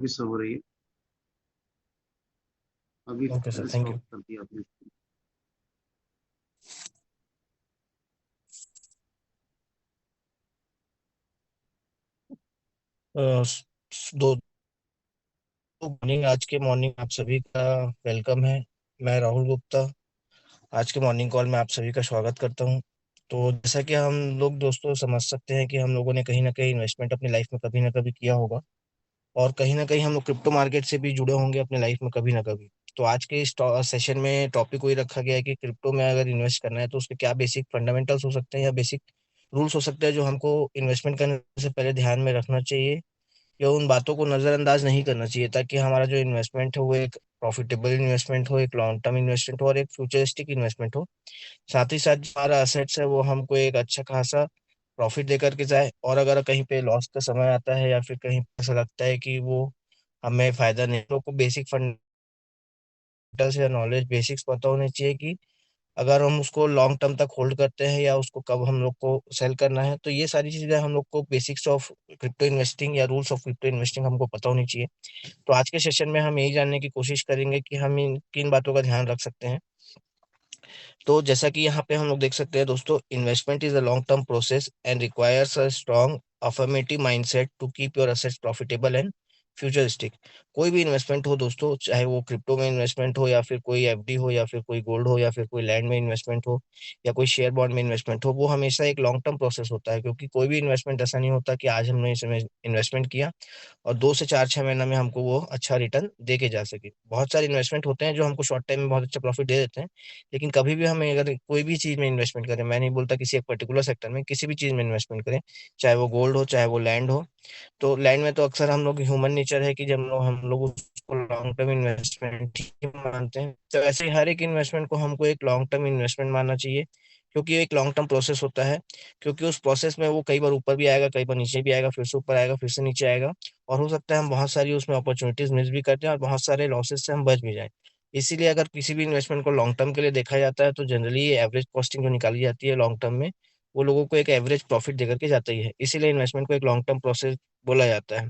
Miss हो रही है। अभी okay sir, thank stop you. कर दिया आपने। दो मॉर्निंग, आज के मॉर्निंग आप सभी का वेलकम है। मैं राहुल गुप्ता, आज के मॉर्निंग कॉल में आप सभी का स्वागत करता हूं। तो जैसा कि हम लोग दोस्तों समझ सकते हैं कि हम लोगों ने कहीं ना कहीं इन्वेस्टमेंट अपनी लाइफ में कभी ना कभी किया होगा, और कहीं ना कहीं हम लोग क्रिप्टो मार्केट से भी जुड़े होंगे अपने लाइफ में कभी ना कभी। तो आज के इस सेशन में टॉपिक वही रखा गया है कि क्रिप्टो में अगर इन्वेस्ट करना है तो उसके क्या बेसिक फंडामेंटल्स हो सकते हैं या बेसिक रूल्स हो सकते हैं जो हमको इन्वेस्टमेंट करने से पहले ध्यान में रखना चाहिए, या उन बातों को नजरअंदाज नहीं करना चाहिए, ताकि हमारा जो इन्वेस्टमेंट है वो एक प्रॉफिटेबल इन्वेस्टमेंट हो, एक लॉन्ग टर्म इन्वेस्टमेंट हो और एक फ्यूचरिस्टिक इन्वेस्टमेंट हो। साथ ही साथ जो हमारा असेट्स है वो हमको एक अच्छा खासा प्रॉफिट देकर के जाए, और अगर कहीं पे लॉस का समय आता है या फिर कहीं पे ऐसा लगता है कि वो हमें फायदा नहीं, तो को बेसिक फंडामेंटल्स या नॉलेज बेसिक्स पता होनी चाहिए कि अगर हम उसको लॉन्ग टर्म तक होल्ड करते हैं या उसको कब हम लोग को सेल करना है। तो ये सारी चीजें हम लोग को बेसिक्स ऑफ क्रिप्टो इन्वेस्टिंग या रूल्स ऑफ क्रिप्टो इन्वेस्टिंग हमको पता होनी चाहिए। तो आज के सेशन में हम यही जानने की कोशिश करेंगे कि हम इन किन बातों का ध्यान रख सकते हैं। तो जैसा कि यहाँ पे हम लोग देख सकते हैं दोस्तों, investment is a long term process and requires a strong affirmative mindset to keep your assets profitable and futuristic. कोई भी इन्वेस्टमेंट हो दोस्तों, चाहे वो क्रिप्टो में इन्वेस्टमेंट हो या फिर कोई एफडी हो या फिर कोई गोल्ड हो या फिर कोई लैंड में इन्वेस्टमेंट हो या कोई शेयर बॉन्ड में इन्वेस्टमेंट हो, वो हमेशा एक लॉन्ग टर्म प्रोसेस होता है। क्योंकि कोई भी इन्वेस्टमेंट ऐसा नहीं होता कि आज हमने इसमें इन्वेस्टमेंट किया और 2 से 4 6 महीना में हमको वो अच्छा रिटर्न दे के जा सके। बहुत सारे इन्वेस्टमेंट होते हैं जो हमको शॉर्ट टाइम में बहुत अच्छा प्रॉफिट दे देते हैं, लेकिन कभी भी हमें अगर कोई भी चीज में इन्वेस्टमेंट करें, मैं नहीं बोलता किसी एक पर्टिकुलर सेक्टर में, किसी भी चीज में इन्वेस्टमेंट करें, चाहे वो गोल्ड हो चाहे वो लैंड हो। तो लैंड में तो अक्सर हम लोग ह्यूमन नेचर है कि जब हम लोग उसको लॉन्ग टर्म इन्वेस्टमेंट ही मानते हैं, तो ऐसे ही हर एक इन्वेस्टमेंट को हमको एक लॉन्ग टर्म इन्वेस्टमेंट मानना चाहिए, क्योंकि ये एक लॉन्ग टर्म प्रोसेस होता है। क्योंकि उस प्रोसेस में वो कई बार ऊपर भी आएगा, कई बार नीचे भी आएगा, फिर से ऊपर आएगा, फिर से नीचे आएगा, और हो सकता है हम बहुत सारी उसमें अपॉर्चुनिटीज मिस भी कर दें और बहुत सारे लॉसेस से हम बच भी जाएं। इसीलिए अगर किसी भी इन्वेस्टमेंट को लॉन्ग टर्म के लिए देखा जाता है तो जनरली एवरेज कॉस्टिंग जो निकाली जाती है लॉन्ग टर्म में, वो लोगों को एक एवरेज प्रॉफिट देकर के जाता ही है। इसीलिए इन्वेस्टमेंट को एक लॉन्ग टर्म प्रोसेस बोला जाता है।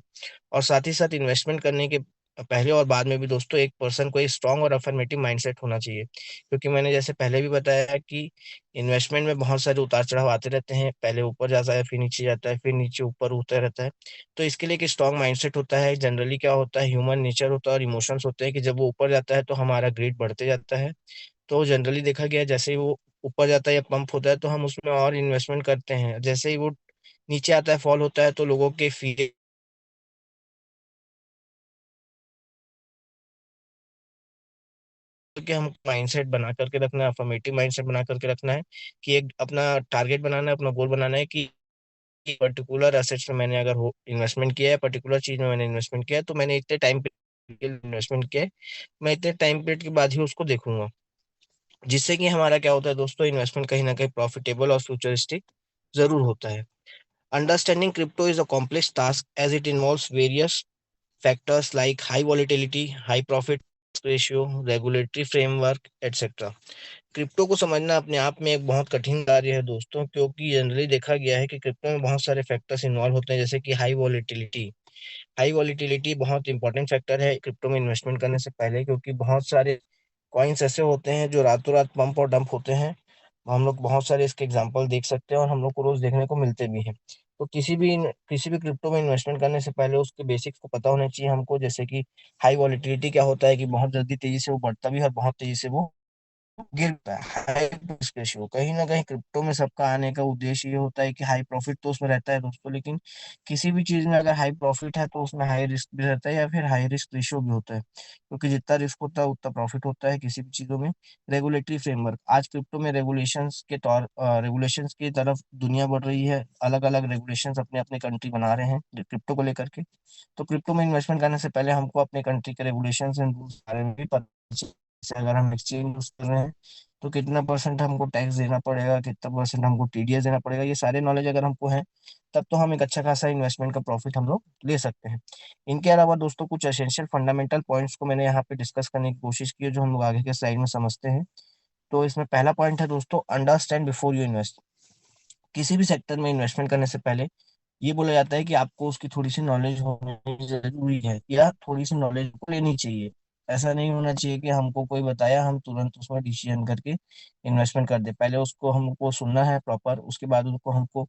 और साथ ही साथ इन्वेस्टमेंट करने के पहले और बाद में भी दोस्तों एक पर्सन को एक स्ट्रांग और अफर्मेटिव माइंडसेट होना चाहिए। क्योंकि मैंने जैसे पहले भी बताया कि इन्वेस्टमेंट में बहुत सारे उतार चढ़ाव आते रहते हैं, पहले ऊपर जाता है, फिर नीचे जाता है, फिर नीचे ऊपर होता रहता है। तो इसके लिए एक स्ट्रांग माइंडसेट होता है। जनरली क्या होता है, ह्यूमन नेचर होता है और इमोशंस होते हैं कि जब वो ऊपर जाता है तो हमारा ग्रेड बढ़ते जाता है। तो जनरली देखा गया है, जैसे ही वो ऊपर जाता है या पंप होता है तो हम उसमें और इन्वेस्टमेंट करते हैं, जैसे ही वो नीचे आता है, फॉल होता है, तो लोगों के फील कि हम माइंडसेट बना करके रखना है, अफर्मेटिव माइंडसेट बना करके रखना है कि एक अपना टारगेट बनाना है, अपना गोल बनाना है कि पर्टिकुलर एसेट्स में मैंने अगर हो इन्वेस्टमेंट किया है, पर्टिकुलर चीज में मैंने इन्वेस्टमेंट किया है, तो मैंने इतने टाइम पीरियड इन्वेस्टमेंट किया है, मैं इतने टाइम पीरियड के बाद ही उसको देखूंगा। जिससे कि हमारा क्या होता है दोस्तों, इन्वेस्टमेंट कहीं ना कहीं प्रॉफिटेबल और फ्यूचरिस्टिक जरूर होता है। Understanding crypto is a complex task as it involves various factors like high volatility, high profit ratio, regulatory framework, etc. Crypto को समझना अपने आप में एक बहुत कठिन कार्य है दोस्तों, क्योंकि जनरली देखा गया है कि क्रिप्टो में बहुत सारे फैक्टर्स इन्वॉल्व होते हैं, जैसे कि हाई वॉलेटिलिटी। हाई वॉलेटिलिटी बहुत इंपॉर्टेंट फैक्टर है क्रिप्टो में इन्वेस्टमेंट करने से पहले, क्योंकि बहुत सारे कॉइन्स ऐसे होते हैं जो रातों रात पंप और डंप होते हैं। हम लोग बहुत सारे इसके एग्जांपल देख सकते हैं और हम लोग को रोज देखने को मिलते भी हैं। तो किसी भी क्रिप्टो में इन्वेस्टमेंट करने से पहले उसके बेसिक्स को पता होना चाहिए हमको, जैसे कि हाई वॉलेटिलिटी क्या होता है कि बहुत जल्दी तेजी से वो बढ़ता भी है और बहुत तेजी से वो गिरता है। हाई रिस्क रेशियो, कहीं ना कहीं क्रिप्टो में सबका आने का उद्देश्य ये होता है कि हाई प्रॉफिट तो उसमें रहता है दोस्तों, लेकिन किसी भी चीज में अगर हाई प्रॉफिट है तो उसमें हाई रिस्क भी रहता है या फिर हाई रिस्क रेशियो भी होता है, क्योंकि जितना रिस्क होता है उतना प्रॉफिट होता है किसी भी चीजों में। रेगुलेटरी फ्रेमवर्क, आज क्रिप्टो में रेगुलेशंस की तरफ दुनिया बढ़ रही है, अलग अलग रेगुलेशंस अपने अपने कंट्री बना रहे हैं क्रिप्टो को लेकर के। तो क्रिप्टो में इन्वेस्टमेंट करने से पहले हमको अपने कंट्री के रेगुलेशंस एंड रूल्स के बारे में भी पता चाहिए। जैसे अगर हम एक्सचेंज यूज कर रहे हैं तो कितना परसेंट हमको टैक्स देना पड़ेगा, कितना परसेंट हमको टीडीएस देना पड़ेगा, ये सारे नॉलेज अगर हमको है तब तो हम एक अच्छा खासा इन्वेस्टमेंट का प्रॉफिट हम लोग ले सकते हैं। इनके अलावा दोस्तों कुछ एसेंशियल फंडामेंटल पॉइंट्स को मैंने यहाँ पे डिस्कस करने की कोशिश की है, जो हम लोग आगे के स्लाइड में समझते हैं। तो इसमें पहला पॉइंट है दोस्तों, अंडरस्टैंड बिफोर यू इन्वेस्ट। किसी भी सेक्टर में इन्वेस्टमेंट करने से पहले ये बोला जाता है कि आपको उसकी थोड़ी सी नॉलेज होनी जरूरी है या थोड़ी सी नॉलेज को लेनी चाहिए। ऐसा नहीं होना चाहिए कि हमको कोई बताया हम तुरंत उसमें डिसीजन करके इन्वेस्टमेंट कर दे। पहले उसको हमको सुनना है प्रॉपर, उसके बाद उसको हमको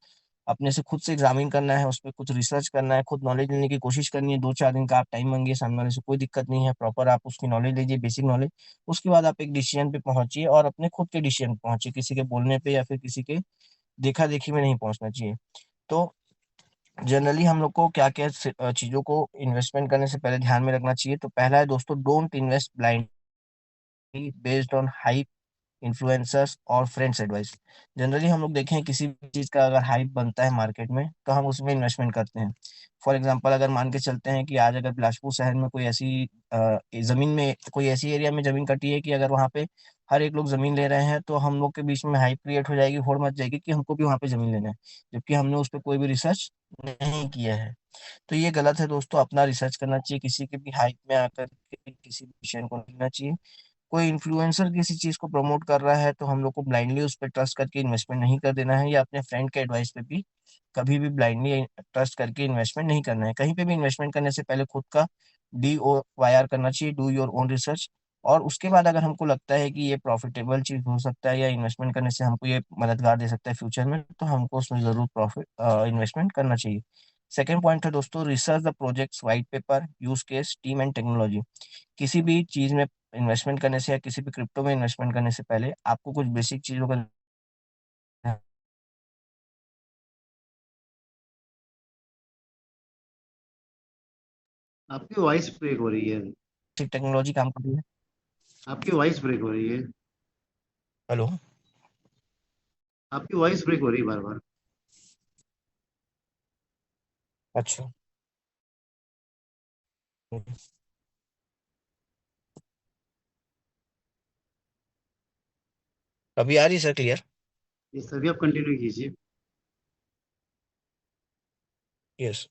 अपने से खुद से एग्जामिन करना है, उस पर कुछ रिसर्च करना है, खुद नॉलेज लेने की कोशिश करनी है। 2-4 दिन का आप टाइम मांगिए सामने वाले से, कोई दिक्कत नहीं है। प्रॉपर आप उसकी नॉलेज लीजिए, बेसिक नॉलेज। उसके बाद आप एक डिसीजन पे पहुंचिए और अपने खुद के डिसीजन पे पहुंचिए, किसी के बोलने पे या फिर किसी के देखा देखी में नहीं पहुंचना चाहिए। तो जनरली हम लोग को क्या क्या चीजों को इन्वेस्टमेंट करने से पहले ध्यान में रखना चाहिए। तो पहला है दोस्तों, don't invest blindly based on hype, influencers और फ्रेंड्स एडवाइस। जनरली हम लोग देखें किसी भी चीज का अगर हाइप बनता है मार्केट में तो हम उसमें इन्वेस्टमेंट करते हैं। फॉर एग्जांपल अगर मान के चलते हैं कि आज अगर बिलासपुर शहर में कोई ऐसी जमीन में कोई ऐसी एरिया में जमीन कटी है कि अगर वहाँ पे हर एक लोग जमीन ले रहे हैं, तो हम लोग के बीच में हाइप क्रिएट हो जाएगी, होड़ मच जाएगी कि हमको भी वहाँ पे जमीन लेना है, जबकि हमने उस पर कोई भी रिसर्च नहीं किया है। तो ये गलत है दोस्तों, अपना रिसर्च करना चाहिए, किसी के भी हाइप में आकर के किसी भी विषय को नहीं लेना चाहिए। कोई इन्फ्लुएंसर किसी चीज को प्रमोट कर रहा है तो हम लोग को ब्लाइंडली उस पर ट्रस्ट करके इन्वेस्टमेंट नहीं कर देना है, या अपने फ्रेंड के एडवाइस पे भी कभी भी ब्लाइंडली ट्रस्ट करके इन्वेस्टमेंट नहीं करना है। कहीं पे भी इन्वेस्टमेंट करने से पहले खुद का DOYR करना चाहिए, डू योर ओन रिसर्च। और उसके बाद अगर हमको लगता है कि ये प्रॉफिटेबल चीज हो सकता है या इन्वेस्टमेंट करने से हमको ये मददगार दे सकता है फ्यूचर में, तो हमको उसमें जरूर प्रॉफिट इन्वेस्टमेंट करना चाहिए। सेकेंड पॉइंट है दोस्तों, research the projects, white paper, use case, team and technology. किसी भी चीज में इन्वेस्टमेंट करने से या किसी भी क्रिप्टो में इन्वेस्टमेंट करने से पहले आपको कुछ बेसिक चीजों का आपकी वॉइस ब्रेक हो रही है। टेक्नोलॉजी काम कर रही है। आपकी वॉइस ब्रेक हो रही है। हेलो। आपकी वॉइस ब्रेक हो रही है बार बार। अच्छा। अभी आ रही सर क्लियर? ये सभी आप कंटिन्यू कीजिए। यस।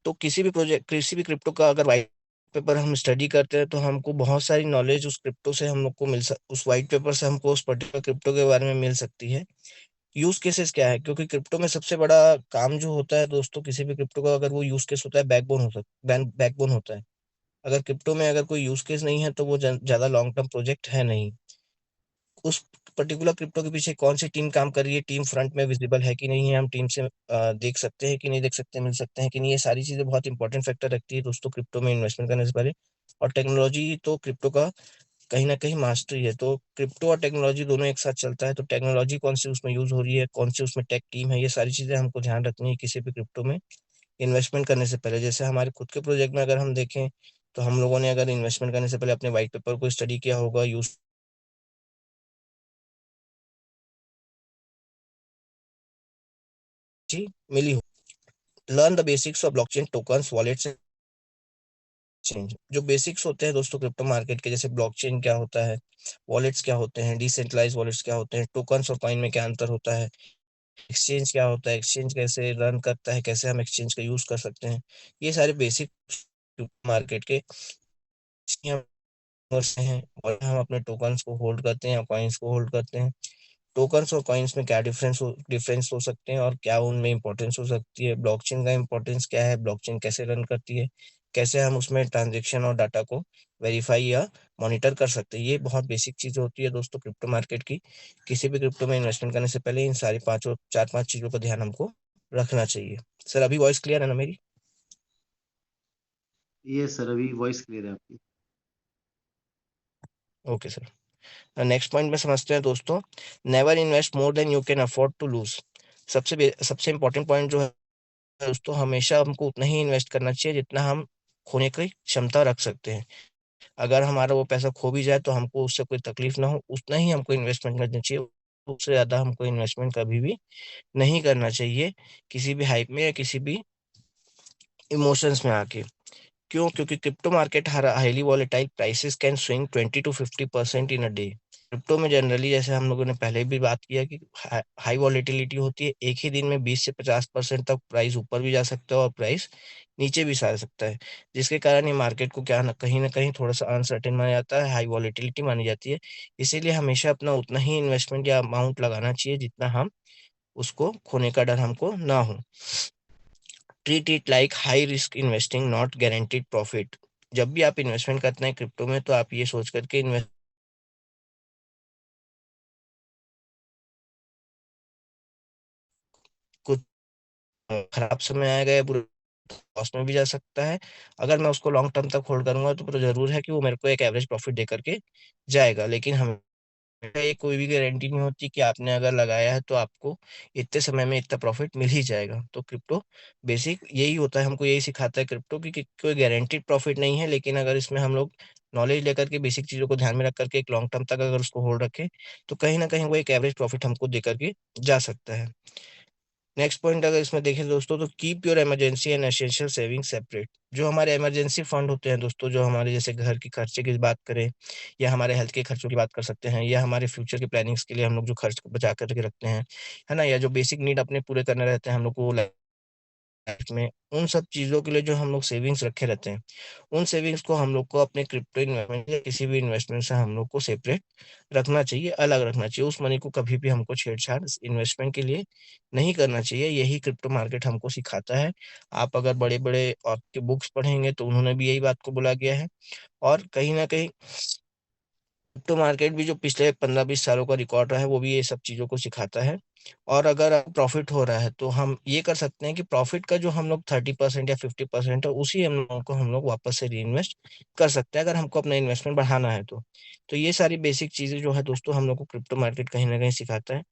तो किसी भी प्रोजेक्ट, किसी भी क्रिप्टो का अगर वाइट पेपर हम स्टडी करते हैं तो हमको बहुत सारी नॉलेज उस क्रिप्टो से हम लोग को उस वाइट पेपर से हमको उस पर्टिकुलर क्रिप्टो के बारे में मिल सकती है। यूज केसेस क्या है, क्योंकि क्रिप्टो में सबसे बड़ा काम जो होता है दोस्तों, किसी भी क्रिप्टो का अगर वो यूज केस होता है, बैकबोन हो सकता, बैकबोन होता है। अगर क्रिप्टो में अगर कोई यूज केस नहीं है तो वो ज्यादा लॉन्ग टर्म प्रोजेक्ट है नहीं। उस पर्टिकुलर क्रिप्टो के पीछे कौन सी टीम काम कर रही है, टीम फ्रंट में विजिबल है कि नहीं है, हम टीम से देख सकते हैं कि नहीं देख सकते, मिल सकते हैं कि नहीं, ये सारी चीजें बहुत इंपॉर्टेंट फैक्टर रखती है दोस्तों क्रिप्टो में इन्वेस्टमेंट करने से पहले। और टेक्नोलॉजी तो क्रिप्टो का कहीं ना कहीं मास्टरी है, तो क्रिप्टो और टेक्नोलॉजी दोनों एक साथ चलता है। तो टेक्नोलॉजी कौन सी उसमें यूज हो रही है, कौन सी उसमें टेक टीम है, ये सारी चीजें हमको ध्यान रखनी है किसी भी क्रिप्टो में इन्वेस्टमेंट करने से पहले। जैसे हमारे खुद के प्रोजेक्ट में अगर हम देखें तो हम लोगों ने अगर इन्वेस्टमेंट करने से पहले अपने व्हाइट पेपर को स्टडी किया होगा, यूज मिली हो, learn the basics of blockchain, tokens, wallets, exchange. जो बेसिक्स होते हैं दोस्तों क्रिप्टो मार्केट के, जैसे ब्लॉकचेन क्या होता है, वॉलेट्स क्या होते हैं, डिसेंट्रलाइज वॉलेट्स क्या होते हैं, टोकन्स और कॉइन में क्या अंतर होता है, एक्सचेंज क्या होता है, एक्सचेंज कैसे रन करता है, कैसे हम एक्सचेंज का यूज कर सकते हैं, ये सारे बेसिक मार्केट के से हैं। और हम अपने टोकन्स को होल्ड करते हैं या कॉइन्स को होल्ड करते हैं। टोकन्स और कॉइन्स में क्या डिफरेंस हो सकते हैं और क्या उनमें इंपॉर्टेंस हो सकती है, ब्लॉकचेन का इंपॉर्टेंस क्या है, ब्लॉकचेन कैसे रन करती है, कैसे हम उसमें ट्रांजेक्शन और डाटा को वेरीफाई या मॉनिटर कर सकते हैं। ये बहुत बेसिक चीज होती है दोस्तों क्रिप्टो मार्केट की। किसी भी क्रिप्टो में इन्वेस्टमेंट करने से पहले इन सारी पांचों, चार पांच चीजों का ध्यान हमको रखना चाहिए। सर अभी वॉइस क्लियर है ना मेरी? ये सर अभी वॉइस क्लियर है आपकी। Okay sir. नेक्स्ट पॉइंट में समझते हैं दोस्तों, never invest more than you can afford to lose. सबसे इंपॉर्टेंट पॉइंट जो है दोस्तों, हमेशा हमको उतना ही इन्वेस्ट करना चाहिए जितना हम खोने की क्षमता रख सकते हैं। अगर हमारा वो पैसा खो भी जाए तो हमको उससे कोई तकलीफ ना हो, उतना ही हमको इन्वेस्टमेंट करना चाहिए। उससे ज्यादा हमको इन्वेस्टमेंट कभी भी नहीं करना चाहिए किसी भी हाइप में या किसी भी इमोशंस में आके। क्यों? क्योंकि crypto market highly volatile, prices can swing 20 to 50% in a day. Crypto में जनरली, जैसे हम लोगों ने पहले भी बात किया, कि हाई वॉलेटिलिटी होती है। एक ही दिन में 20 से 50% तक प्राइस ऊपर भी जा सकता है और प्राइस नीचे भी जा सकता है, जिसके कारण ये मार्केट को क्या ना कहीं थोड़ा सा अनसर्टेन माना जाता है, हाई वॉलेटिलिटी मानी जाती है। इसीलिए हमेशा अपना उतना ही इन्वेस्टमेंट या अमाउंट लगाना चाहिए जितना हम उसको खोने का डर हमको ना हो। Treat it like high risk investing, not guaranteed profit. जब भी आप इन्वेस्टमेंट करते हैं क्रिप्टो में, तो आप ये सोच करके इन्वेस्ट, कुछ खराब समय आएगा या बुरे लॉस में भी जा सकता है। अगर मैं उसको लॉन्ग टर्म तक होल्ड करूंगा तो जरूर है कि वो मेरे को एक एवरेज प्रॉफिट दे करके जाएगा, लेकिन हम ये कोई भी गारंटी नहीं होती कि आपने अगर लगाया है तो आपको इतने समय में इतना प्रॉफिट मिल ही जाएगा। तो क्रिप्टो बेसिक यही होता है, हमको यही सिखाता है क्रिप्टो कि कोई गारंटीड प्रॉफिट नहीं है, लेकिन अगर इसमें हम लोग नॉलेज लेकर के बेसिक चीजों को ध्यान में रख करके एक लॉन्ग टर्म तक अगर उसको होल्ड रखें, तो कहीं ना कहीं वो एक एवरेज प्रॉफिट हमको दे करके जा सकता है। नेक्स्ट पॉइंट अगर इसमें देखें दोस्तों, तो keep your emergency and essential saving separate. जो हमारे इमरजेंसी फंड होते हैं दोस्तों, जो हमारे जैसे घर के खर्चे की बात करें, या हमारे हेल्थ के खर्चों की बात कर सकते हैं, या हमारे फ्यूचर के प्लानिंग्स के लिए हम लोग जो खर्च बचा करके रखते हैं, है ना, या जो बेसिक नीड अपने पूरे करने रहते हैं हम लोग को लाइफ में, उन सब चीजों के लिए जो हम लोग सेविंग्स रखे रहते हैं, उन सेविंग्स को हम लोग को अपने क्रिप्टो इन्वेस्टमेंट या किसी भी इन्वेस्टमेंट से हम लोग को सेपरेट रखना चाहिए, अलग रखना चाहिए। उस मनी को कभी भी हमको छेड़छाड़ इन्वेस्टमेंट के लिए नहीं करना चाहिए। यही क्रिप्टो मार्केट हमको सिखाता है। आप अगर बड़े बड़े आपके बुक्स पढ़ेंगे तो उन्होंने भी यही बात को बोला गया है। और कहीं ना कहीं क्रिप्टो मार्केट भी जो पिछले 15-20 सालों का रिकॉर्ड रहा है, वो भी ये सब चीजों को सिखाता है। और अगर प्रॉफिट हो रहा है तो हम ये कर सकते हैं कि प्रॉफिट का जो हम लोग 30% या 50% है, उसी अमाउंट को हम लोग वापस से री इन्वेस्ट कर सकते हैं, अगर हमको अपना इन्वेस्टमेंट बढ़ाना है तो ये सारी बेसिक चीजें जो है दोस्तों, हम लोग को क्रिप्टो मार्केट कहीं ना कहीं सिखाता है।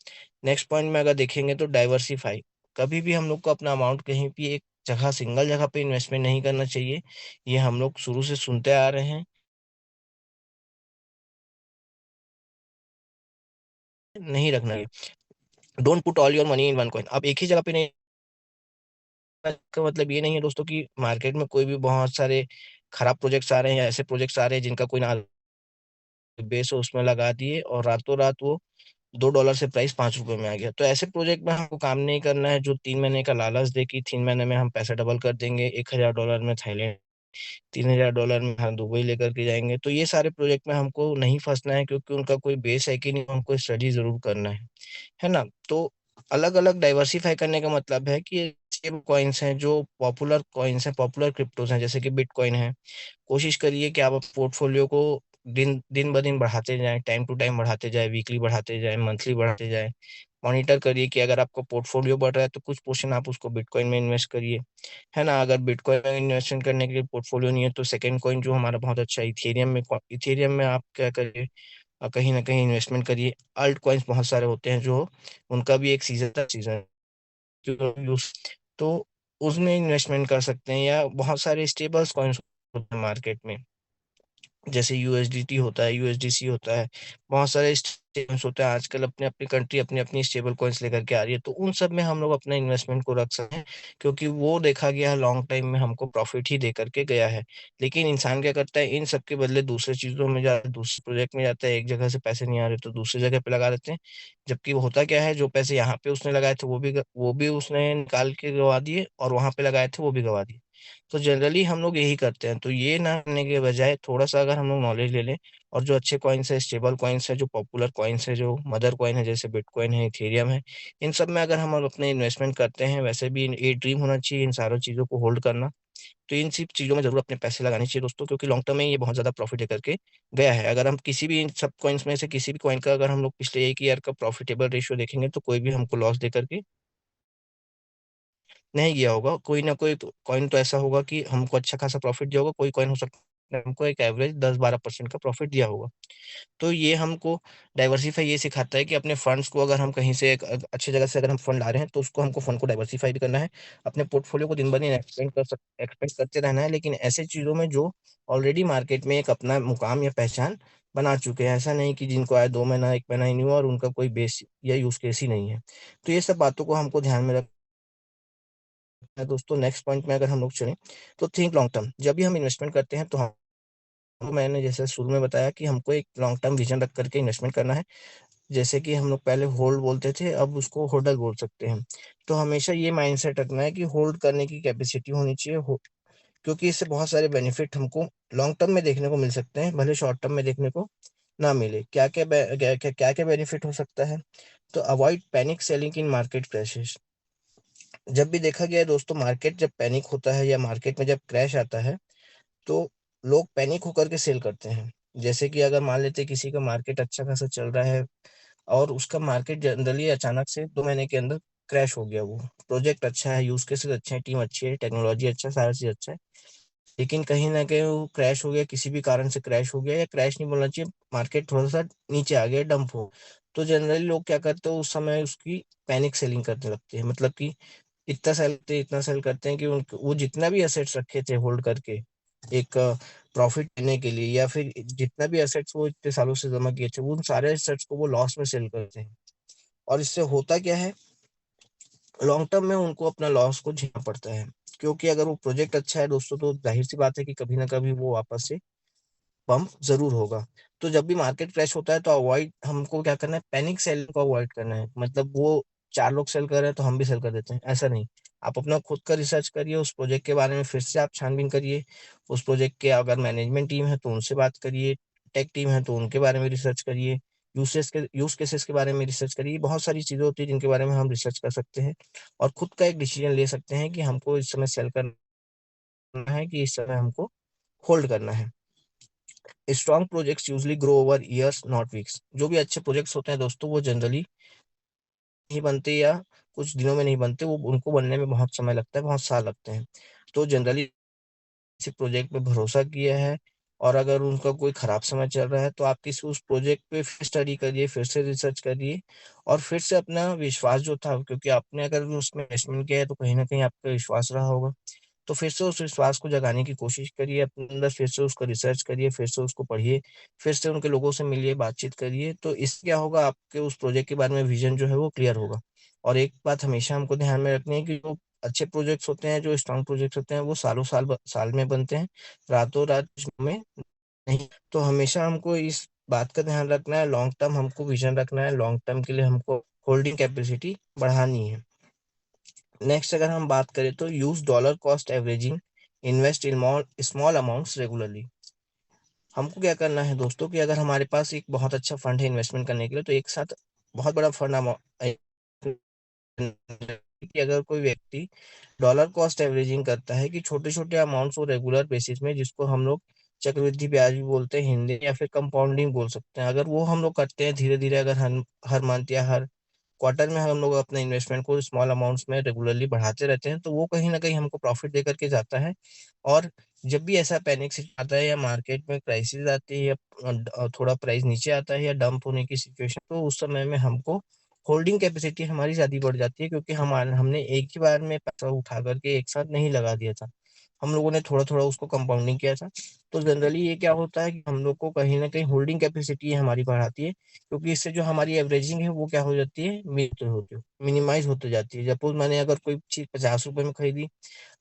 नेक्स्ट पॉइंट में अगर देखेंगे तो डाइवर्सिफाई। कभी भी हम लोग को अपना अमाउंट कहीं भी एक जगह, सिंगल जगह पे इन्वेस्टमेंट नहीं करना चाहिए। ये हम लोग शुरू से सुनते आ रहे हैं, नहीं रखना है। Don't put all your money in one coin. अब एक ही जगह पे नहीं, का मतलब ये नहीं है दोस्तों कि मार्केट में कोई भी बहुत सारे खराब प्रोजेक्ट्स आ रहे हैं या ऐसे प्रोजेक्ट्स आ रहे हैं जिनका कोई ना बेस हो, उसमें लगा दिए और रातों रात वो $2 से प्राइस ₹5 में आ गया। तो ऐसे प्रोजेक्ट में हमको काम नहीं करना है जो 3 महीने का लालच दे कि 3 महीने में हम पैसा डबल कर देंगे, $1,000 में थाईलैंड, $3,000 में हम दुबई लेकर के जाएंगे। तो ये सारे प्रोजेक्ट में हमको नहीं फंसना है, क्योंकि उनका कोई बेस है कि नहीं, हमको स्टडी जरूर करना है ना। तो अलग अलग डाइवर्सिफाई करने का मतलब है कि ये कॉइन्स हैं जो पॉपुलर कॉइन्स हैं, पॉपुलर क्रिप्टोज हैं, जैसे कि बिटकॉइन है। कोशिश करिए कि आप पोर्टफोलियो को दिन दिन ब दिन बढ़ाते जाएं, टाइम टू टाइम बढ़ाते जाएं, वीकली बढ़ाते जाएं, मंथली बढ़ाते जाएं। मॉनिटर करिए कि अगर आपका पोर्टफोलियो बढ़ रहा है तो कुछ पोर्शन आप उसको बिटकॉइन में इन्वेस्ट करिए, है ना। अगर बिटकॉइन में इन्वेस्टमेंट करने के लिए पोर्टफोलियो नहीं है तो सेकंड कॉइन जो हमारा बहुत अच्छा है, इथेरियम में आप क्या करिए, कहीं ना कहीं इन्वेस्टमेंट करिए। अल्ट कॉइन्स बहुत सारे होते हैं जो उनका भी एक सीजन यूज, तो उसमें इन्वेस्टमेंट कर सकते हैं। या बहुत सारे स्टेबल्स कॉइन्स होते हैं मार्केट में, जैसे यूएसडीटी होता है, यूएसडीसी होता है, बहुत सारे स्टेबल्स होते हैं। आजकल अपने अपनी कंट्री अपनी अपनी स्टेबल कॉइन्स लेकर के आ रही है, तो उन सब में हम लोग अपना इन्वेस्टमेंट को रख सकते हैं, क्योंकि वो देखा गया है लॉन्ग टाइम में हमको प्रॉफिट ही दे करके गया है। लेकिन इंसान क्या करता है, इन सब के बदले दूसरे चीजों में जाता है, दूसरे प्रोजेक्ट में जाता है, एक जगह से पैसे नहीं आ रहे तो दूसरी जगह पे लगा देते हैं। जबकि वो होता क्या है, जो पैसे यहाँ पे उसने लगाए थे वो भी उसने निकाल के गवा दिए, और वहां पे लगाए थे वो भी गवा दिए। तो जनरली हम लोग यही करते हैं। तो ये ना करने के बजाय थोड़ा सा अगर हम लोग नॉलेज ले लें, और जो अच्छे कॉइन्स है, स्टेबल कॉइन्स है, जो पॉपुलर कॉइन्स है, जो मदर कॉइन है, जैसे बिटकॉइन है, इथेरियम है, इन सब में अगर हम अपने इन्वेस्टमेंट करते हैं, वैसे भी ये ड्रीम होना चाहिए इन सारी चीज़ों को होल्ड करना। तो इन सब चीज़ों में जरूर अपने पैसे लगाने चाहिए दोस्तों, क्योंकि लॉन्ग टर्म में ये बहुत ज़्यादा प्रॉफिट दे करके गया है। अगर हम किसी भी इन सब कॉइन्स में से किसी भी कॉइन का अगर हम लोग पिछले एक ईयर का प्रॉफिटेबल रेशियो देखेंगे, तो कोई भी हमको लॉस दे करके नहीं गया होगा। कोई ना कोई कॉइन तो ऐसा होगा कि हमको अच्छा खासा प्रॉफिट दिया होगा, कोई कॉइन हो सकता है हमको एक एवरेज 10-12% का प्रॉफिट दिया होगा। तो ये हमको डाइवर्सिफाई ये सिखाता है कि अपने फंड्स को अगर हम कहीं से एक अच्छी जगह से अगर हम फंड ला रहे हैं, तो उसको हमको फंड को डाइवर्सिफाई भी करना है। अपने पोर्टफोलियो को दिन ब दिन एक्सपेंड करते रहना है, लेकिन ऐसे चीजों में जो ऑलरेडी मार्केट में एक अपना मुकाम या पहचान बना चुके हैं। ऐसा नहीं कि जिनको आए 2 महीना 1 महीना ही नहीं हुआ और उनका कोई बेस या यूज केस ही नहीं है। तो ये सब बातों को हमको ध्यान में रखना है दोस्तों। नेक्स्ट पॉइंट में अगर हम लोग चलें, तो थिंक लॉन्ग टर्म। जब भी हम इन्वेस्टमेंट करते हैं तो हमको, मैंने जैसे शुरू में बताया कि हमको एक लॉन्ग टर्म विजन रख करके इन्वेस्टमेंट करना है। जैसे कि हम लोग पहले होल्ड बोलते थे, अब उसको होल्डर बोल सकते हैं। तो हमेशा ये माइंडसेट रखना है कि होल्ड करने की कैपेसिटी होनी चाहिए, क्योंकि इससे बहुत सारे बेनिफिट हमको लॉन्ग टर्म में देखने को मिल सकते हैं, भले शॉर्ट टर्म में देखने को ना मिले। क्या क्या क्या क्या बेनिफिट हो सकता है, तो अवॉइड पैनिक सेलिंग इन मार्केट क्रैशेस। जब भी देखा गया है दोस्तों, मार्केट जब पैनिक होता है या मार्केट में जब क्रैश आता है, तो लोग पैनिक होकर के सेल करते हैं। जैसे कि अगर मान लेते हैं किसी का मार्केट अच्छा खासा चल रहा है और उसका मार्केट जनरली अचानक से 2 महीने के अंदर क्रैश हो गया, वो प्रोजेक्ट अच्छा है, यूज केसेस अच्छे हैं, टीम अच्छी है, टेक्नोलॉजी अच्छा है, सारा चीज अच्छा है, लेकिन कहीं ना कहीं वो क्रैश हो गया, किसी भी कारण से क्रैश हो गया, या क्रैश नहीं बोलना चाहिए, मार्केट थोड़ा सा नीचे आ गया, डंप हो, तो जनरली लोग क्या करते हैं, उस समय उसकी पैनिक सेलिंग करने लगते हैं। मतलब कि इतना सेल करते हैं कि वो जितना भी असेट्स रखे थे होल्ड करके एक प्रॉफिट लेने के लिए, या फिर जितना भी असेट्स वो इतने सालों से जमा किए थे, उन सारे असेट्स को वो लॉस में सेल करते हैं। और इससे होता क्या है, लॉन्ग टर्म में उनको अपना लॉस को झेलना पड़ता है। क्योंकि अगर वो प्रोजेक्ट अच्छा है दोस्तों, तो जाहिर सी बात है कि कभी ना कभी वो वापस से पंप जरूर होगा। तो जब भी मार्केट क्रैश होता है, तो अवॉइड हमको क्या करना है, पैनिक सेलिंग को अवॉइड करना है। मतलब वो 4 लोग सेल कर रहे हैं तो हम भी सेल कर देते हैं, ऐसा नहीं। आप अपना खुद का रिसर्च करिए, उस प्रोजेक्ट के बारे में फिर से आप छानबीन करिए। उस प्रोजेक्ट के अगर मैनेजमेंट टीम है तो उनसे बात करिए, टेक टीम है तो उनके बारे में रिसर्च करिए, यूज केसेस के बारे में रिसर्च करिए। बहुत सारी चीजें होती है जिनके बारे में हम रिसर्च कर सकते हैं और खुद का एक डिसीजन ले सकते हैं कि हमको इस समय सेल करना है कि इस समय हमको होल्ड करना है। Strong projects usually grow over years not weeks. जो भी अच्छे प्रोजेक्ट्स होते हैं दोस्तों, वो जनरली नहीं बनते या कुछ दिनों में नहीं बनते, वो उनको बनने में बहुत समय लगता है, बहुत साल लगते हैं। तो जनरली किसी प्रोजेक्ट पे भरोसा किया है और अगर उनका कोई खराब समय चल रहा है, तो आप किसी उस प्रोजेक्ट पे फिर स्टडी करिए, फिर से रिसर्च करिए और फिर से अपना विश्वास जो था, क्योंकि आपने अगर उसमें इन्वेस्टमेंट किया है तो कहीं ना कहीं आपका विश्वास रहा होगा, तो फिर से उस विश्वास को जगाने की कोशिश करिए अपने अंदर, फिर से उसका रिसर्च करिए, फिर से उसको पढ़िए, फिर से उनके लोगों से मिलिए, बातचीत करिए। तो इससे क्या होगा, आपके उस प्रोजेक्ट के बारे में विजन जो है वो क्लियर होगा। और एक बात हमेशा हमको ध्यान में रखनी है कि जो अच्छे प्रोजेक्ट्स होते हैं, जो स्ट्रॉन्ग प्रोजेक्ट्स होते हैं, वो सालों साल साल में बनते हैं, रातों रात में नहीं। तो हमेशा हमको इस बात का ध्यान रखना है, लॉन्ग टर्म हमको विजन रखना है, लॉन्ग टर्म के लिए हमको होल्डिंग कैपेसिटी बढ़ानी है। नेक्स्ट अगर हम बात करें तो use dollar cost averaging, invest in small amounts regularly. हमको क्या करना है दोस्तों, कि अगर हमारे पास एक बहुत अच्छा फंड है इन्वेस्टमेंट करने के लिए, तो एक साथ बहुत बड़ा फंड कि अगर कोई व्यक्ति डॉलर कॉस्ट एवरेजिंग करता है, कि छोटे छोटे अमाउंट्स को रेगुलर बेसिस में, जिसको हम लोग चक्रवृद्धि ब्याज भी बोलते हैं हिंदी, या फिर कंपाउंडिंग बोल सकते हैं, अगर वो हम लोग करते हैं धीरे धीरे, अगर हर हर मंथ या हर क्वार्टर में हम लोग अपने इन्वेस्टमेंट को स्मॉल अमाउंट्स में रेगुलरली बढ़ाते रहते हैं, तो वो कहीं ना कहीं हमको प्रॉफिट दे करके जाता है। और जब भी ऐसा पैनिक आता है या मार्केट में क्राइसिस आती है या थोड़ा प्राइस नीचे आता है या डंप होने की सिचुएशन, तो उस समय में हमको होल्डिंग कैपेसिटी हमारी ज्यादा बढ़ जाती है, क्योंकि हमने एक ही बार में पैसा उठा करके एक साथ नहीं लगा दिया था, हम लोगों ने थोड़ा थोड़ा उसको कंपाउंडिंग किया था। तो जनरली ये क्या होता है कि हम लोग को कहीं ना कहीं होल्डिंग कैपेसिटी हमारी बढ़ाती है, क्योंकि इससे जो हमारी एवरेजिंग है वो क्या हो जाती है, मिनिमाइज होती जाती है। सपोज मैंने अगर कोई चीज 50 रुपए में खरीदी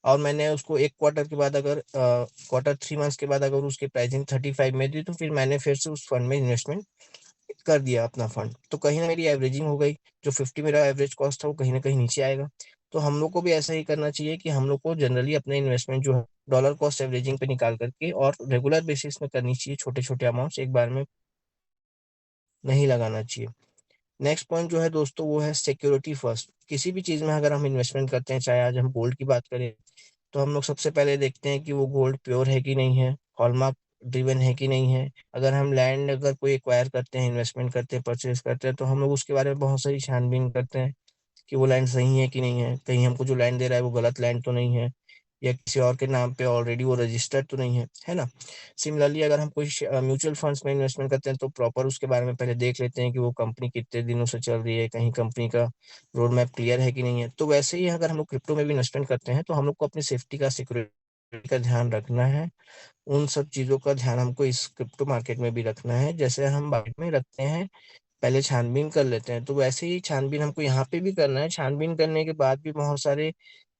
और मैंने उसको एक क्वार्टर के बाद, अगर क्वार्टर 3 मंथ्स के बाद अगर उसकी प्राइसिंग 35 में दी, तो फिर मैंने फिर से उस फंड में इन्वेस्टमेंट कर दिया अपना फंड, तो कहीं ना मेरी एवरेजिंग हो गई, जो 50 मेरा एवरेज कॉस्ट था वो कहीं ना कहीं नीचे आएगा। तो हम लोग को भी ऐसा ही करना चाहिए कि हम लोग को जनरली अपने इन्वेस्टमेंट जो है डॉलर कॉस्ट एवरेजिंग पे निकाल करके और रेगुलर बेसिस में करनी चाहिए, छोटे छोटे अमाउंट्स एक बार में नहीं लगाना चाहिए। नेक्स्ट पॉइंट जो है दोस्तों, वो है सिक्योरिटी फर्स्ट। किसी भी चीज में अगर हम इन्वेस्टमेंट करते हैं, चाहे आज हम गोल्ड की बात करें, तो हम लोग सबसे पहले देखते हैं कि वो गोल्ड प्योर है कि नहीं है, हॉलमार्क ड्रिवन है कि नहीं है। अगर हम लैंड अगर कोई एक्वायर करते हैं, इन्वेस्टमेंट करते हैं, परचेज करते हैं, तो हम लोग उसके बारे में बहुत सारी छानबीन करते हैं कि वो लैंड सही है कि नहीं है, कहीं हमको जो लैंड दे रहा है वो गलत लैंड तो नहीं है, या किसी और के नाम पे ऑलरेडी वो रजिस्टर्ड तो नहीं है ना। सिमिलरली अगर हम कोई म्यूचुअल फंड्स में इन्वेस्टमेंट करते हैं, तो प्रॉपर उसके बारे में पहले देख लेते हैं कि वो कंपनी कितने दिनों से चल रही है, कहीं कंपनी का रोड मैप क्लियर है कि नहीं है। तो वैसे ही अगर हम लोग क्रिप्टो में भी इन्वेस्टमेंट करते हैं, तो हम लोग को अपनी सेफ्टी का, सिक्योरिटी का ध्यान रखना है। उन सब चीजों का ध्यान हमको इस क्रिप्टो मार्केट में भी रखना है, जैसे हम मार्केट में रखते हैं, पहले छानबीन कर लेते हैं, तो वैसे ही छानबीन हमको यहाँ पे भी करना है। छानबीन करने के बाद भी बहुत सारे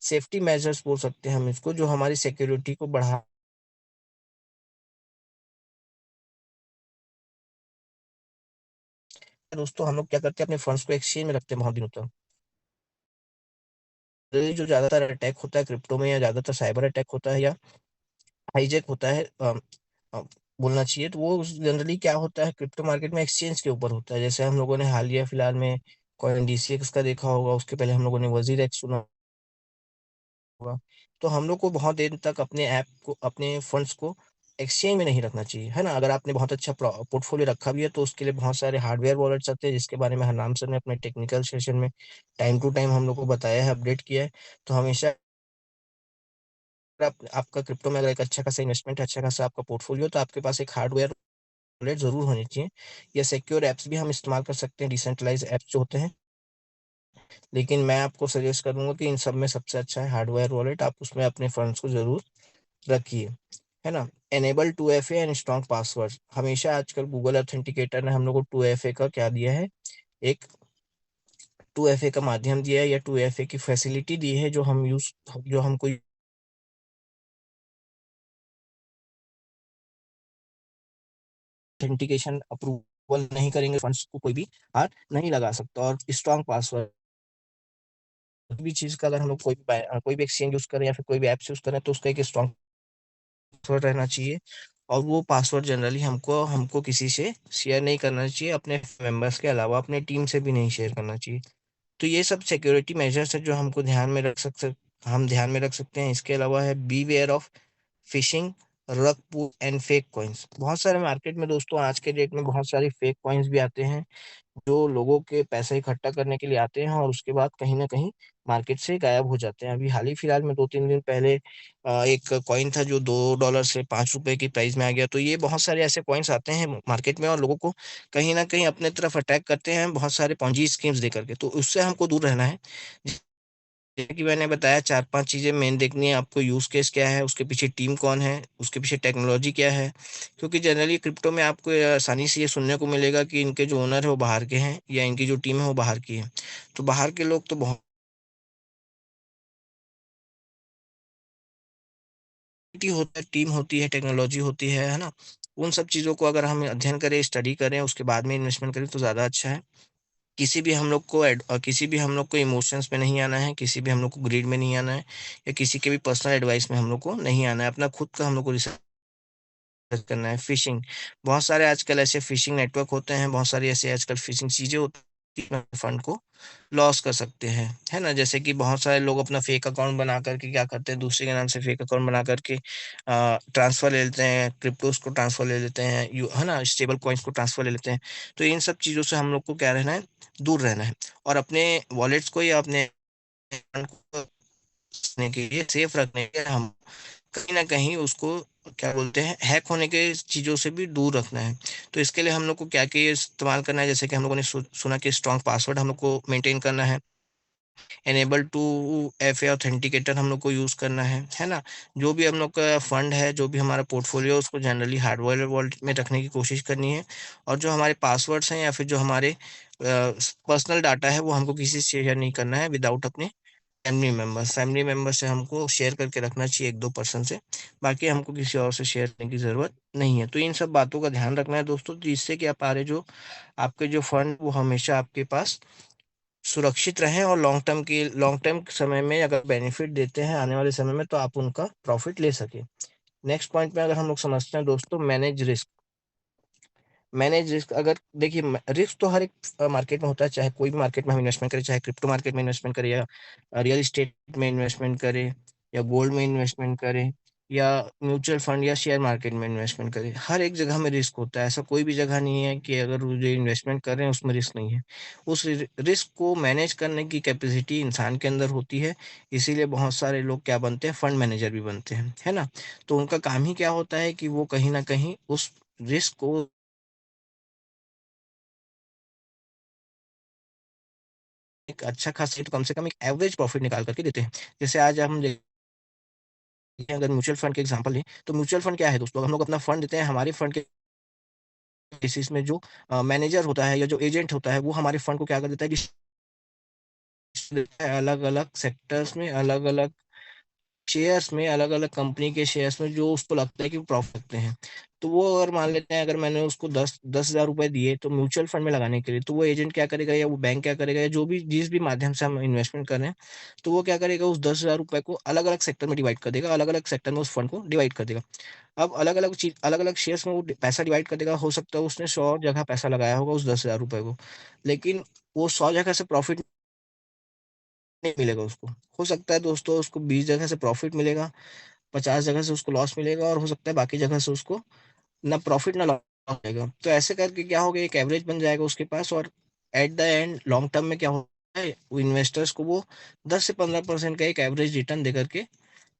सेफ्टी मेजर्स बोल सकते हैं हम इसको, जो हमारी सिक्योरिटी को बढ़ा। दोस्तों हम लोग क्या करते हैं, अपने फंड्स को एक्सचेंज में रखते हैं बहुत दिनों तक। तो ये जो ज्यादातर अटैक होता है क्रिप्टो में, या ज्यादातर साइबर अटैक होता है या हाईजैक होता है, अ, बोलना चाहिए, तो वो जनरली क्या होता है, क्रिप्टो मार्केट में एक्सचेंज के ऊपर होता है। जैसे हम लोगों ने हालिया फिलहाल में कॉइन डीसीएक्स का देखा होगा, उसके पहले हम लोगों ने वजीर एक्स सुना होगा। तो हम लोग को बहुत देर तक अपने ऐप को, अपने फंड्स को एक्सचेंज में नहीं रखना चाहिए, है ना? अगर आपने बहुत अच्छा पोर्टफोलियो रखा भी है तो उसके लिए बहुत सारे हार्डवेयर वॉलेट्स आते हैं, जिसके बारे में हरनाम सर ने अपने टेक्निकल सेशन में टाइम टू टाइम हम लोग को बताया है, अपडेट किया है। तो हमेशा आपका क्रिप्टो में अगर एक अच्छा खासा इन्वेस्टमेंट है, अच्छा खासा आपका पोर्टफोलियो, तो आपके पास एक हार्डवेयर वॉलेट जरूर होनी चाहिए। या सिक्योर एप्स भी हम इस्तेमाल कर सकते हैं, डिसेंट्रलाइज एप्स जो होते हैं। लेकिन मैं आपको सजेस्ट करूंगा कि इन सब में सबसे अच्छा है हार्डवेयर वॉलेट। आप उसमें अपने फंड्स को जरूर रखिए, है ना? Enable 2FA and strong password. हमेशा आजकल गूगल ऑथेंटिकेटर ने हम लोग को 2FA का क्या दिया है, एक 2FA का माध्यम दिया है, या 2FA की फैसिलिटी दी है, जो हमको ऑथेंटिकेशन अप्रूवल नहीं करेंगे फंड्स को कोई भी हाथ नहीं लगा सकता। और स्ट्रॉन्ग पासवर्ड, भी चीज का अगर हम लोग कोई भी एक्सचेंज यूज करें या फिर कोई भी ऐप यूज करें, तो उसका एक स्ट्रॉन्ग पासवर्ड रहना चाहिए। और वो पासवर्ड जनरली हमको हमको किसी से शेयर नहीं करना चाहिए, अपने मेंबर्स के अलावा अपने टीम से भी नहीं शेयर करना चाहिए। तो ये सब सिक्योरिटी मेजर्स है जो हमको ध्यान में हम ध्यान में रख सकते हैं। इसके अलावा है बी वेयर ऑफ फिशिंग, रग पुल एंड फेक कॉइन्स। बहुत सारे मार्केट में दोस्तों आज के डेट में बहुत सारे फेक कॉइन्स भी आते हैं, जो लोगों के पैसे इकट्ठा करने के लिए आते हैं और उसके बाद कहीं ना कहीं मार्केट से गायब हो जाते हैं। अभी हाल ही फिलहाल में 2-3 दिन पहले एक कॉइन था जो $2 से $5 की प्राइस में आ गया। तो ये बहुत सारे ऐसे कॉइन्स आते हैं मार्केट में और लोगों को कहीं ना कहीं अपने तरफ अटैक करते हैं, बहुत सारे पॉन्जी स्कीम्स दे करके। तो उससे हमको दूर रहना है। जैसे कि मैंने बताया, 4-5 चीजें मेन देखनी है आपको। यूज केस क्या है, उसके पीछे टीम कौन है, उसके पीछे टेक्नोलॉजी क्या है। क्योंकि जनरली क्रिप्टो में आपको आसानी से ये सुनने को मिलेगा कि इनके जो ओनर है वो बाहर के हैं, या इनकी जो टीम है वो बाहर की है। तो बाहर के लोग तो बहुत होता है, टीम होती है, टेक्नोलॉजी होती है ना? उन सब चीजों को अगर हम अध्ययन करें, स्टडी करें, उसके बाद में इन्वेस्टमेंट करें तो ज्यादा अच्छा है। किसी भी हम लोग को इमोशंस में नहीं आना है, किसी भी हम लोग को ग्रीड में नहीं आना है, या किसी के भी पर्सनल एडवाइस में हम लोग को नहीं आना है। अपना खुद का हम लोग को रिसर्च करना है। फिशिंग, बहुत सारे आजकल ऐसे फिशिंग नेटवर्क होते हैं, बहुत सारी ऐसे आजकल फिशिंग चीजें होती हैं, फंड को लॉस कर सकते हैं, है ना? जैसे कि बहुत सारे लोग अपना फेक अकाउंट बना करके क्या करते हैं, दूसरे के नाम से फेक अकाउंट बना करके ट्रांसफर ले लेते हैं, क्रिप्टोस को ट्रांसफर ले लेते हैं, है ना, स्टेबल कॉइन्स को ट्रांसफर ले लेते हैं। तो इन सब चीजों से हम लोग को क्या रहना है, दूर रहना है। और अपने वॉलेट्स को या अपने account को रखने के लिए, सेफ रखने के लिए, हम कहीं ना कहीं उसको क्या बोलते हैं, हैक होने के चीजों से भी दूर रखना है। तो इसके लिए हम लोग को क्या क्या इस्तेमाल करना है, जैसे कि हम लोगों ने सुना कि स्ट्रॉन्ग पासवर्ड हम लोग को मेंटेन करना है। एनेबल टू FA ऑथेंटिकेटर हम लोग को यूज करना है ना? जो भी हम लोग का फंड है, जो भी हमारा पोर्टफोलियो, उसको जनरली हार्डवेयर वॉलेट में रखने की कोशिश करनी है। और जो हमारे पासवर्ड्स हैं या फिर जो हमारे पर्सनल डाटा है, वो हमको किसी से शेयर नहीं करना है विदाउट अपने फैमिली मेंबर से हमको शेयर करके रखना चाहिए, 1-2 पर्सन से। बाकी हमको किसी और से शेयर करने की जरूरत नहीं है। तो इन सब बातों का ध्यान रखना है दोस्तों, जिससे कि आप आगे जो आपके जो फंड वो हमेशा आपके पास सुरक्षित रहें, और लॉन्ग टर्म समय में अगर बेनिफिट देते हैं आने वाले समय में, तो आप उनका प्रॉफिट ले सके। नेक्स्ट पॉइंट में अगर हम लोग समझते हैं दोस्तों, मैनेज रिस्क। अगर देखिए, रिस्क तो हर एक मार्केट में होता है, चाहे कोई भी मार्केट में हम इन्वेस्टमेंट करें, चाहे क्रिप्टो मार्केट में इन्वेस्टमेंट करें, या रियल एस्टेट में इन्वेस्टमेंट करें, या गोल्ड में इन्वेस्टमेंट करें, या म्यूचुअल फंड या शेयर मार्केट में इन्वेस्टमेंट करें, हर एक जगह में रिस्क होता है। ऐसा कोई भी जगह नहीं है कि अगर वो जो इन्वेस्टमेंट कर रहे हैं उसमें रिस्क नहीं है। उस रिस्क को मैनेज करने की कैपेसिटी इंसान के अंदर होती है। इसीलिए बहुत सारे लोग क्या बनते हैं, फंड मैनेजर भी बनते हैं, है ना? तो उनका काम ही क्या होता है कि वो कहीं ना कहीं उस रिस्क को एक अच्छा खासा, तो कम से कम एक एवरेज प्रॉफिट निकाल करके देते हैं। जैसे आज हम देखें, अगर म्यूचुअल फंड के एग्जांपल लें, तो म्यूचुअल फंड क्या है दोस्तों? हम लोग अपना फंड देते हैं, हमारे फंड के केसेस में जो मैनेजर होता है या जो एजेंट होता है, वो हमारे फंड को क्या कर देता है, अलग अलग सेक्टर्स में, अलग अलग शेयर्स में, अलग अलग कंपनी के शेयर्स में, जो उसको लगता है कि वो प्रॉफिट रखते हैं। तो वो अगर मान लेते हैं, अगर मैंने उसको 10,000 रुपए दिए तो म्यूचुअल फंड में लगाने के लिए, तो वो एजेंट क्या करेगा, या वो बैंक क्या करेगा, या जो भी जिस भी माध्यम से हम इन्वेस्टमेंट कर रहे हैं, तो वो क्या करेगा, उस 10,000 रुपए को अलग अलग सेक्टर में डिवाइड कर देगा, अलग अलग सेक्टर में उस फंड को डिवाइड कर देगा। अब अलग अलग चीज, अलग अलग शेयर्स में वो पैसा डिवाइड कर देगा। हो सकता है उसने 100 जगह पैसा लगाया होगा उस 10,000 रुपए को, लेकिन वो 100 जगह से प्रॉफिट नहीं मिलेगा उसको। हो सकता है दोस्तों उसको 20 जगह से प्रॉफिट मिलेगा, 50 जगह से उसको लॉस मिलेगा, और हो सकता है बाकी जगह से उसको ना प्रॉफिट ना लॉस होगा। तो ऐसे करके क्या होगा, एक एवरेज बन जाएगा उसके पास, और at the end long term में क्या होता है, वो इन्वेस्टर्स को वो 10 से 15% का एक एवरेज रिटर्न दे करके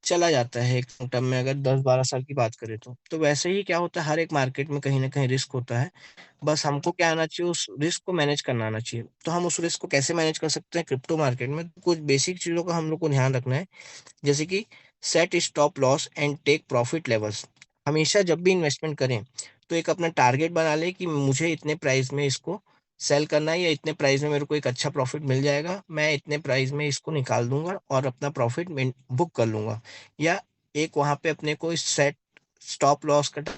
चला जाता है एक लॉन्ग टर्म में, अगर 10-12 साल की बात करें तो वैसे ही क्या होता है, हर एक मार्केट में कहीं ना कहीं रिस्क होता है। बस हमको क्या आना चाहिए, उस रिस्क को मैनेज करना आना चाहिए। तो हम उस रिस्क को कैसे मैनेज कर सकते हैं क्रिप्टो मार्केट में, कुछ बेसिक चीजों का हम लोग को ध्यान रखना है। जैसे कि set stop loss and take profit levels. हमेशा जब भी इन्वेस्टमेंट करें तो एक अपना टारगेट बना ले कि मुझे इतने प्राइस में इसको सेल करना है, या इतने प्राइस में मेरे को एक अच्छा प्रॉफिट मिल जाएगा, मैं इतने प्राइस में इसको निकाल दूंगा और अपना प्रॉफिट बुक कर लूंगा। या एक वहां पे अपने को सेट स्टॉप लॉस का, तो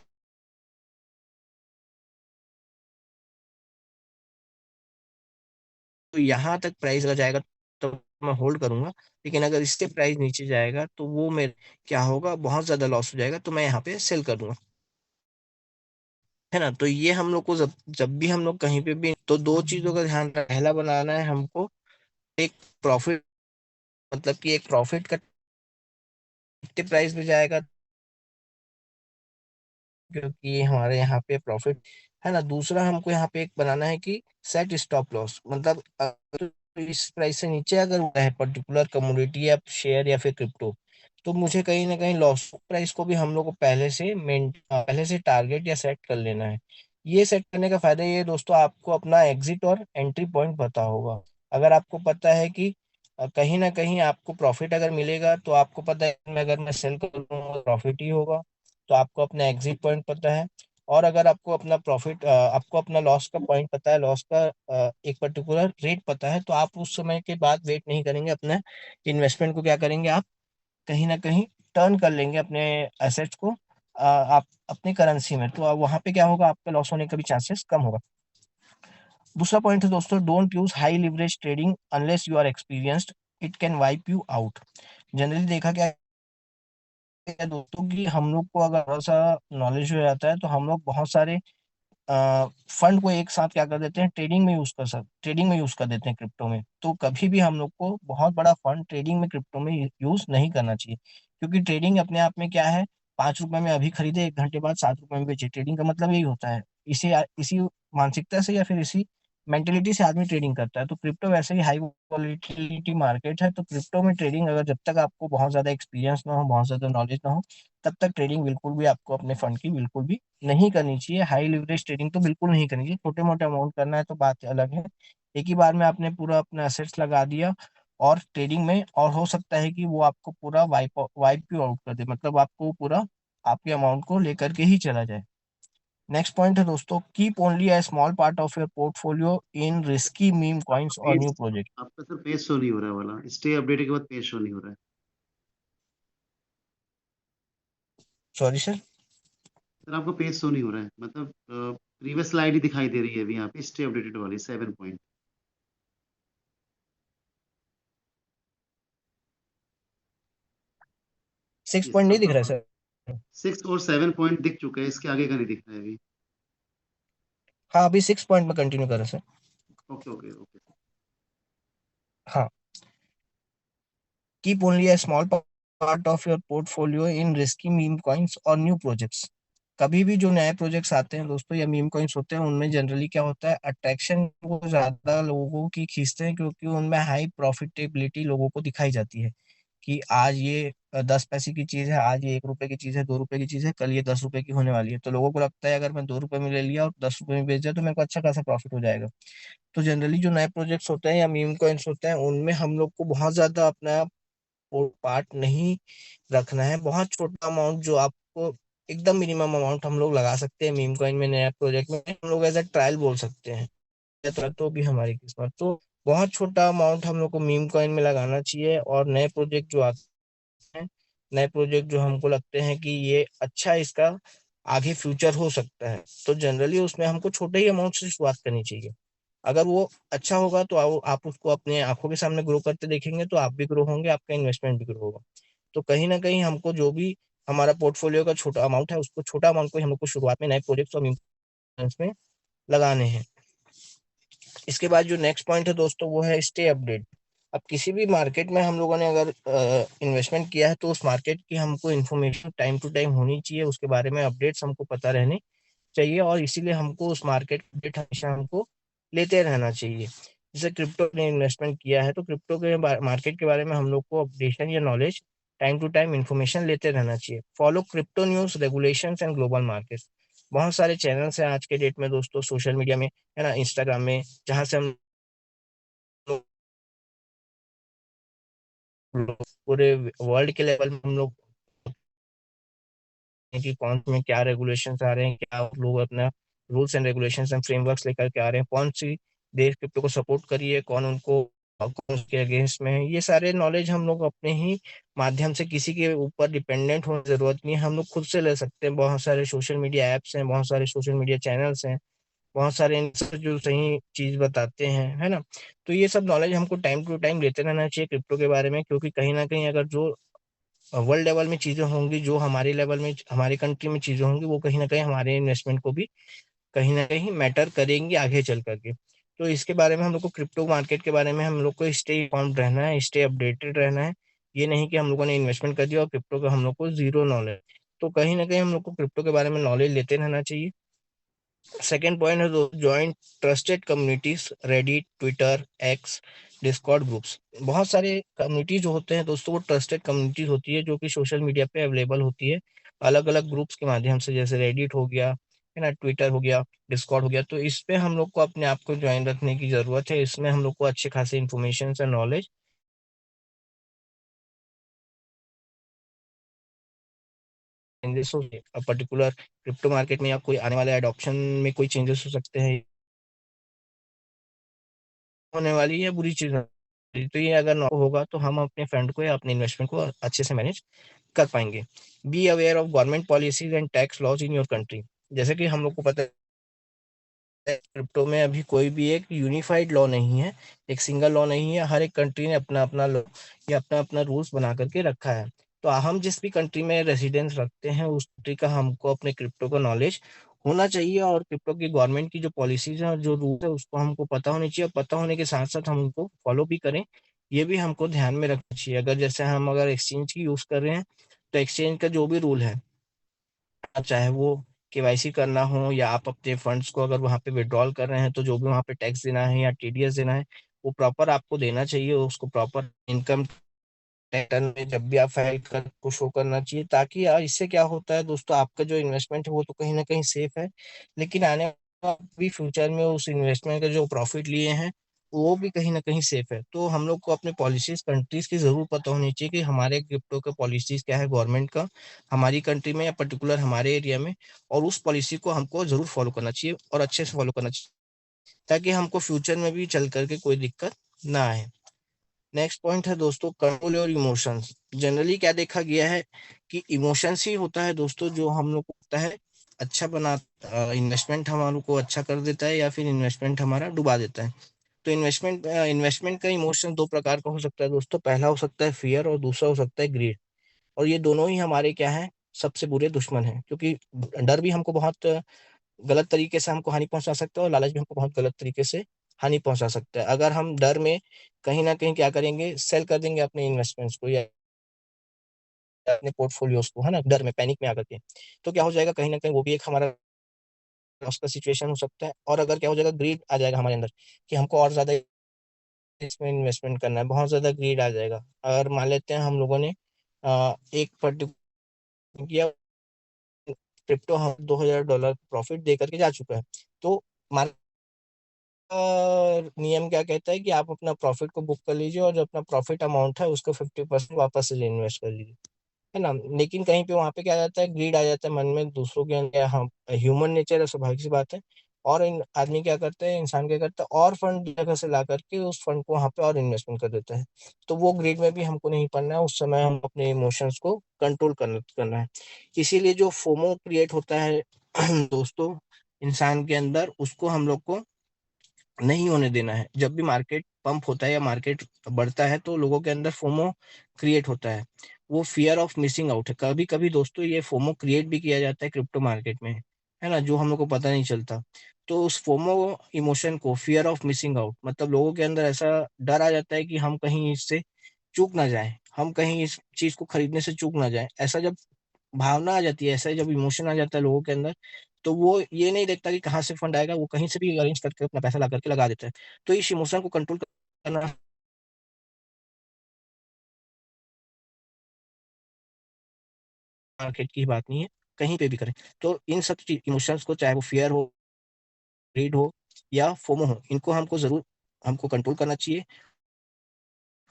यहाँ तक प्राइस अगर जाएगा तो मैं होल्ड करूंगा, लेकिन अगर इससे प्राइस नीचे जाएगा तो वो मेरे क्या होगा, बहुत ज्यादा लॉस हो जाएगा, तो मैं यहाँ पे सेल कर दूंगा। है ना। तो ये हम लोग को जब जब भी हम लोग कहीं पे भी, तो दो चीजों का ध्यान पहला बनाना है हमको, एक प्रॉफिट, मतलब कि एक प्रॉफिट का कितने प्राइस में जाएगा, क्योंकि हमारे यहाँ पे प्रॉफिट है ना। दूसरा हमको यहाँ पे एक बनाना है कि सेट स्टॉप लॉस, मतलब अगर इस प्राइस से नीचे अगर हुआ है पर्टिकुलर कमोडिटी या शेयर या फिर क्रिप्टो, तो मुझे कहीं ना कहीं लॉस प्राइस को भी हम लोग को पहले से टारगेट या सेट कर लेना है। ये सेट करने का फायदा ये है दोस्तों, आपको अपना एग्जिट और एंट्री पॉइंट पता होगा। अगर आपको पता है कि कहीं ना कहीं आपको प्रॉफिट अगर मिलेगा, तो आपको पता है कि अगर मैं सेल करूंगा प्रॉफिट ही होगा, तो आपको अपना एग्जिट पॉइंट पता है। और अगर आपको अपना प्रॉफिट, आपको अपना लॉस का पॉइंट पता है, लॉस का एक पर्टिकुलर रेट पता है, तो आप उस समय के बाद वेट नहीं करेंगे, अपने इन्वेस्टमेंट को क्या करेंगे, आप कहीं ना कहीं टर्न कर लेंगे अपने एसेट्स को, आप अपनी करेंसी में, तो वहां पे क्या होगा, आपका लॉस होने का भी चांसेस कम होगा। दूसरा पॉइंट है दोस्तों, don't use high leverage trading unless you are experienced, it can wipe you out. Generally देखा क्या है दोस्तों, कि हम लोग को अगर थोड़ा सा नॉलेज हो जाता है, तो हम लोग बहुत सारे फंड को एक साथ क्या कर देते हैं, ट्रेडिंग में यूज कर देते हैं क्रिप्टो में। तो कभी भी हम लोग को बहुत बड़ा फंड ट्रेडिंग में क्रिप्टो में यूज नहीं करना चाहिए, क्योंकि ट्रेडिंग अपने आप में क्या है, 5 रुपए में अभी खरीदे, 1 घंटे बाद 7 रुपए में बेचे, ट्रेडिंग का मतलब यही होता है। इसी मानसिकता से या फिर इसी मेंटेलिटी से आदमी ट्रेडिंग करता है। तो क्रिप्टो वैसे ही हाई वॉलेटिलिटी मार्केट है, तो क्रिप्टो में ट्रेडिंग अगर जब तक आपको बहुत ज्यादा एक्सपीरियंस ना हो, बहुत ज्यादा नॉलेज ना हो, तब तक ट्रेडिंग बिल्कुल भी आपको अपने फंड की बिल्कुल भी नहीं करनी चाहिए। हाई लिवरेज ट्रेडिंग तो बिल्कुल नहीं करनी चाहिए। छोटे मोटे अमाउंट करना है तो बात अलग है, एक ही बार में आपने पूरा अपना एसेट्स लगा दिया और ट्रेडिंग में, और हो सकता है कि वो आपको पूरा वाइप यू आउट कर दे, मतलब आपको पूरा आपके अमाउंट को लेकर के ही चला जाए। नेक्स्ट पॉइंट है दोस्तों, keep only a small part of your portfolio in risky meme आपका कॉइन्स और पेज न्यू प्रोजेक्ट। आपका सर पेज शो नहीं हो रहा है वाला, स्टे अपडेट के बाद पेज शो नहीं हो रहा है। Sorry sir. सर आपका पेज शो नहीं हो रहा है, मतलब प्रीवियस स्लाइड ही दिखाई दे रही है अभी यहाँ पे, स्टे अपडेटेड वाली 7 पॉइंट। सिक्स ये पॉइंट नहीं दिख रहा है आपका सर। 6 और 7 पॉइंट दिख चुका है, इसके आगे का नहीं दिख रहा है अभी। हाँ, अभी 6 पॉइंट में कंटिन्यू कर रहा है सर। Okay okay okay. हाँ, keep only a small part of your portfolio in risky meme coins और न्यू प्रोजेक्ट्स। कभी भी जो नए प्रोजेक्ट्स आते हैं दोस्तों, या मीम कॉइन्स होते हैं, उनमें जनरली क्या होता है, अट्रैक्शन वो ज्यादा लोगों की खींचते हैं, क्योंकि उनमें हाई प्रॉफिटेबिलिटी लोगों को दिखाई जाती है, कि आज ये 10 पैसे की चीज है, आज ये 1 रुपए की चीज है, 2 रुपए की चीज है, कल ये 10 रुपए की होने वाली है। तो लोगों को लगता है अगर मैं 2 रुपए में ले लिया और 10 रुपए में बेच दिया तो मेरे को अच्छा खासा प्रॉफिट हो जाएगा। तो जनरली जो नए प्रोजेक्ट्स होते हैं या मीम कॉइन्स होते हैं, उनमें हम लोग को बहुत ज्यादा अपना पार्ट नहीं रखना है। बहुत छोटा अमाउंट जो आपको, एकदम मिनिमम अमाउंट हम लोग लगा सकते हैं मीम कॉइन में, नया प्रोजेक्ट में हम लोग एज अ ट्रायल बोल सकते हैं। तो भी हमारी किस्मत, तो बहुत छोटा अमाउंट हम लोग को मीम कॉइन में लगाना चाहिए। और नए प्रोजेक्ट जो आते हैं, नए प्रोजेक्ट जो हमको लगते हैं कि ये अच्छा, इसका आगे फ्यूचर हो सकता है, तो जनरली उसमें हमको छोटे ही अमाउंट से शुरुआत करनी चाहिए। अगर वो अच्छा होगा तो आप उसको अपने आंखों के सामने ग्रो करते देखेंगे, तो आप भी ग्रो होंगे, आपका इन्वेस्टमेंट भी ग्रो होगा। तो कहीं ना कहीं हमको जो भी हमारा पोर्टफोलियो का छोटा अमाउंट है, उसको छोटा अमाउंट को हमको शुरुआत में नए प्रोजेक्ट्स और इन्वेस्टमेंट्स में लगाने हैं। इसके बाद जो नेक्स्ट पॉइंट है दोस्तों, वो है स्टे अपडेट। अब किसी भी मार्केट में हम लोगों ने अगर इन्वेस्टमेंट किया है तो उस मार्केट की हमको इन्फॉर्मेशन टाइम टू टाइम होनी चाहिए, उसके बारे में अपडेट्स हमको पता रहने चाहिए, और इसीलिए हमको उस मार्केट अपडेट हमेशा हमको लेते रहना चाहिए। जैसे क्रिप्टो ने इन्वेस्टमेंट किया है तो क्रिप्टो के मार्केट के बारे में हम लोग को अपडेशन या knowledge time to time information लेते रहना चाहिए। Follow crypto news, regulations and global market. बहुत सारे चैनल्स हैं आज के डेट में दोस्तों सोशल मीडिया में, है ना, इंस्टाग्राम में, जहाँ से हम लोग पूरे वर्ल्ड के लेवल में हम लोग कि कौन में क्या रेगुलेशंस आ रहे हैं, क्या लोग अपना rules and regulations and frameworks लेकर के आ रहे हैं, कौन सी देश क्रिप्टो को सपोर्ट करी है, कौन उनको कौन उसके अगेंस्ट में है। ये सारे नॉलेज हम लोग अपने ही माध्यम से, किसी के ऊपर डिपेंडेंट होने की जरूरत नहीं है, हम लोग खुद से ले सकते हैं। बहुत सारे सोशल मीडिया ऐप्स हैं, बहुत सारे सोशल मीडिया चैनल्स हैं, बहुत सारे इनसे जो सही चीज बताते हैं, है ना। तो ये सब नॉलेज हमको टाइम टू टाइम लेते रहना चाहिए क्रिप्टो के बारे में, क्योंकि कहीं ना कहीं अगर जो वर्ल्ड लेवल में चीजें होंगी, जो हमारे लेवल में हमारी कंट्री में चीजें होंगी, वो कहीं ना कहीं हमारे इन्वेस्टमेंट को भी कहीं ना कहीं मैटर करेंगी आगे चल करके। तो इसके बारे में हम लोग को, क्रिप्टो मार्केट के बारे में हम लोग को स्टे इन्फॉर्म्ड रहना है, स्टे अपडेटेड रहना है। ये नहीं कि हम लोगों ने इन्वेस्टमेंट कर दिया और क्रिप्टो का हम लोग को जीरो नॉलेज। तो कहीं ना कहीं हम लोग को क्रिप्टो के बारे में नॉलेज लेते रहना चाहिए। सेकेंड पॉइंट है join trusted communities, Reddit, Twitter, x, Discord groups. बहुत सारे कम्युनिटीज जो होते हैं दोस्तों, वो ट्रस्टेड कम्युनिटीज होती है जो कि सोशल मीडिया पे अवेलेबल होती है अलग अलग ग्रुप्स के माध्यम से, जैसे रेडिट हो गया, है ना, ट्विटर हो गया, डिस्कॉर्ड हो गया। तो इस पे हम लोग को अपने आप को ज्वाइन रखने की जरूरत है। इसमें हम लोग को अच्छे खासे इन्फॉर्मेशन और नॉलेज चेंजेस हो पर्टिकुलर क्रिप्टो मार्केट में, या कोई आने वाले एडॉप्शन में कोई चेंजेस हो सकते हैं, होने वाली है बुरी चीज तो ये अगर ना होगा तो हम अपने फंड को या अपने इन्वेस्टमेंट को अच्छे से मैनेज कर पाएंगे। Be aware of government policies and tax laws in your country. जैसे कि हम लोग को पता है क्रिप्टो में अभी कोई भी एक यूनिफाइड लॉ नहीं है, एक सिंगल लॉ नहीं है। हर एक कंट्री ने अपना अपना लॉ या अपना अपना रूल्स बना करके रखा है। तो हम जिस भी कंट्री में रेसिडेंस रखते हैं उस कंट्री का हमको अपने क्रिप्टो का नॉलेज होना चाहिए, और क्रिप्टो की गवर्नमेंट की जो पॉलिसीज है और जो रूल्स है उसको हमको पता होनी चाहिए। पता होने के साथ साथ हम उनको फॉलो भी करें, ये भी हमको ध्यान में रखना चाहिए। अगर जैसे हम अगर एक्सचेंज की यूज कर रहे हैं तो एक्सचेंज का जो भी रूल है, चाहे वो केवाईसी करना हो या आप अपने फंड्स को अगर वहां पे विड्रॉल कर रहे हैं तो जो भी वहां पे टैक्स देना है या टीडीएस देना है, वो प्रॉपर आपको देना चाहिए। उसको प्रॉपर इनकम रिटर्न में जब भी आप फाइल कर को शो करना चाहिए, ताकि यार इससे क्या होता है दोस्तों, आपका जो इन्वेस्टमेंट है वो तो कहीं ना कहीं सेफ है, लेकिन आने आप भी फ्यूचर में उस इन्वेस्टमेंट का जो प्रॉफिट लिए हैं वो भी कहीं ना कहीं सेफ है। तो हम लोग को अपने पॉलिसीज कंट्रीज की जरूर पता होनी चाहिए कि हमारे क्रिप्टो का पॉलिसीज क्या है गवर्नमेंट का, हमारी कंट्री में या पर्टिकुलर हमारे एरिया में, और उस पॉलिसी को हमको जरूर फॉलो करना चाहिए और अच्छे से फॉलो करना चाहिए, ताकि हमको फ्यूचर में भी चल करके कोई दिक्कत ना आए। नेक्स्ट पॉइंट है दोस्तों, कंट्रोल योर इमोशंस। जनरली क्या देखा गया है कि इमोशंस ही होता है दोस्तों जो हम लोग को होता है अच्छा बना, इन्वेस्टमेंट हमारे को अच्छा कर देता है या फिर इन्वेस्टमेंट हमारा डुबा देता है। तो इन्वेस्टमेंट का इमोशन दो प्रकार का हो सकता है दोस्तों। पहला हो सकता है फियर और दूसरा हो सकता है ग्रीड। और ये दोनों ही हमारे क्या है, सबसे बुरे दुश्मन हैं, क्योंकि डर भी हमको बहुत गलत तरीके से हमको हानि पहुंचा सकता है और लालच भी हमको बहुत गलत तरीके से हानि पहुंचा सकता है। अगर हम डर में कहीं ना कहीं क्या करेंगे, सेल कर देंगे अपने इन्वेस्टमेंट्स को या अपने पोर्टफोलियोज को, है ना, डर में पैनिक में आकर के, तो क्या हो जाएगा, कहीं ना कहीं वो भी एक हमारा लॉस का सिचुएशन हो सकता है। और अगर क्या हो जाएगा, ग्रीड आ जाएगा हमारे अंदर कि हमको और ज्यादा इसमें इन्वेस्टमेंट करना है, बहुत ज्यादा ग्रीड आ जाएगा। अगर मान लेते हैं हम लोगों ने एक पर्टिकुलर किया, क्रिप्टो हम $2000 प्रॉफिट दे करके जा चुका है, तो नियम क्या कहता है कि आप अपना प्रॉफिट को बुक कर लीजिए और जो अपना प्रॉफिट अमाउंट है उसको 50% वापस से इन्वेस्ट कर लीजिए, है ना। लेकिन कहीं पे वहां पे क्या आ जाता है, ग्रीड आ जाता है मन में, दूसरों के अंदर, हम ह्यूमन नेचर है, स्वाभाविक सी बात है। और इन आदमी क्या करता है, इंसान क्या करता है, और फंड जगह से ला करके उस फंड को वहां पे और इन्वेस्टमेंट कर देता है। तो वो ग्रीड में भी हमको नहीं पड़ना है, उस समय हम अपने इमोशंस को कंट्रोल करना है। इसीलिए जो फोमो क्रिएट होता है दोस्तों इंसान के अंदर, उसको हम लोग को नहीं होने देना है। जब भी मार्केट पंप होता है या मार्केट बढ़ता है तो लोगों के अंदर फोमो क्रिएट होता है, वो फियर ऑफ मिसिंग आउट है। कभी कभी दोस्तों ये फोमो क्रिएट भी किया जाता है क्रिप्टो मार्केट में, है ना, जो हम लोग को पता नहीं चलता। तो उस फोमो इमोशन को, फियर ऑफ मिसिंग आउट, मतलब लोगों के अंदर ऐसा डर आ जाता है कि हम कहीं इससे चूक ना जाएं, हम कहीं इस चीज को खरीदने से चूक ना जाएं। ऐसा जब भावना आ जाती है, ऐसा जब इमोशन आ जाता है लोगों के अंदर, तो वो ये नहीं देखता कि कहाँ से फंड आएगा, वो कहीं से भी अरेंज करके अपना पैसा ला करके लगा देता है। तो इस इमोशन को कंट्रोल करना मार्केट की बात नहीं है, कहीं पे भी करें। तो इन सब इमोशंस को, चाहे वो फियर हो, ग्रीड हो या फोमो हो, इनको हमको जरूर हमको कंट्रोल करना चाहिए।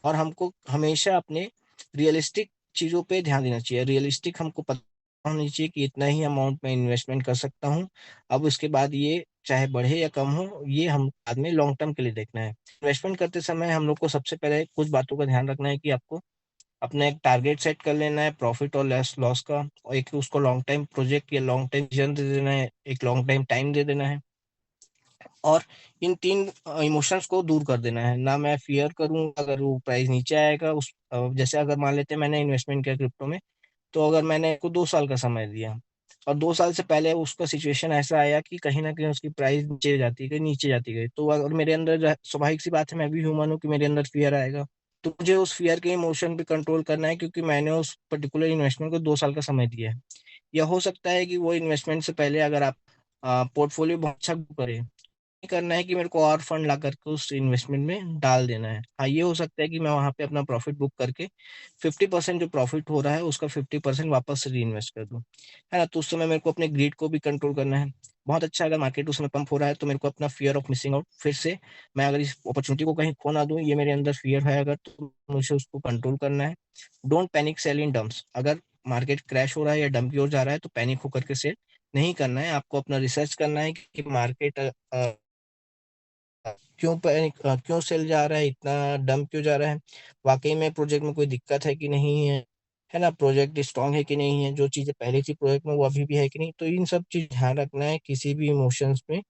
और हमको हमेशा अपने रियलिस्टिक चीजों पे ध्यान देना चाहिए। रियलिस्टिक हमको पता होनी चाहिए कि इतना ही अमाउंट में इन्वेस्टमेंट कर सकता हूँ, अब उसके बाद ये चाहे बढ़े या कम हो, ये हम बाद में लॉन्ग टर्म के लिए देखना है। इन्वेस्टमेंट करते समय हम लोग को सबसे पहले कुछ बातों का ध्यान रखना है कि आपको अपना एक टारगेट सेट कर लेना है प्रॉफिट और लेस लॉस का, और एक उसको लॉन्ग टाइम प्रोजेक्ट या लॉन्ग टाइम विजन दे देना है, एक लॉन्ग टाइम टाइम दे देना है। और इन तीन इमोशंस को दूर कर देना है। ना मैं फियर करूँ अगर वो प्राइस नीचे आएगा, उस जैसे अगर मान लेते हैं मैंने इन्वेस्टमेंट किया क्रिप्टो में, तो अगर मैंने को 2 साल का समय दिया और 2 साल से पहले उसका सिचुएशन ऐसा आया कि कहीं ना कहीं उसकी प्राइस नीचे जाती गई, नीचे जाती गई, तो अगर मेरे अंदर स्वाभाविक सी बात है, मैं भी ह्यूमन हूँ, कि मेरे अंदर फियर आएगा। तो मुझे उस फियर के इमोशन पे कंट्रोल करना है, क्योंकि मैंने उस पर्टिकुलर इन्वेस्टमेंट को 2 साल का समय दिया है। या हो सकता है कि वो इन्वेस्टमेंट से पहले अगर आप पोर्टफोलियो बहुत अच्छा करे, करना है कि मेरे को और फंड ला करके उस इन्वेस्टमेंट में डाल देना है। हाँ, ये हो सकता है कि मैं वहां पे अपना प्रॉफिट बुक करके 50% जो प्रॉफिट हो रहा है उसका 50% वापस से री इन्वेस्ट कर दूं, है ना। तो उस समय मेरे को अपने ग्रीड को भी कंट्रोल करना है। बहुत अच्छा, अगर मार्केट उस समय पंप हो रहा है तो मेरे को अपना फियर ऑफ मिसिंग आउट, फिर से मैं अगर इस अपॉर्चुनिटी को कहीं खो ना दूं, ये मेरे अंदर फियर है अगर, तो मुझे उसको कंट्रोल करना है। Don't panic, sell in dumps. अगर मार्केट क्रैश हो रहा है या डंप की ओर जा रहा है तो पैनिक होकर के सेल नहीं करना है। आपको अपना रिसर्च करना है कि मार्केट क्यों सेल जा रहा है, इतना डम क्यों जा रहा है, वाकई में प्रोजेक्ट में कोई दिक्कत है कि नहीं है ना, प्रोजेक्ट स्ट्रांग है कि नहीं है, जो चीजें पहले थी प्रोजेक्ट में वो अभी भी है कि नहीं। तो इन सब चीज ध्यान रखना है किसी भी इमोशंस में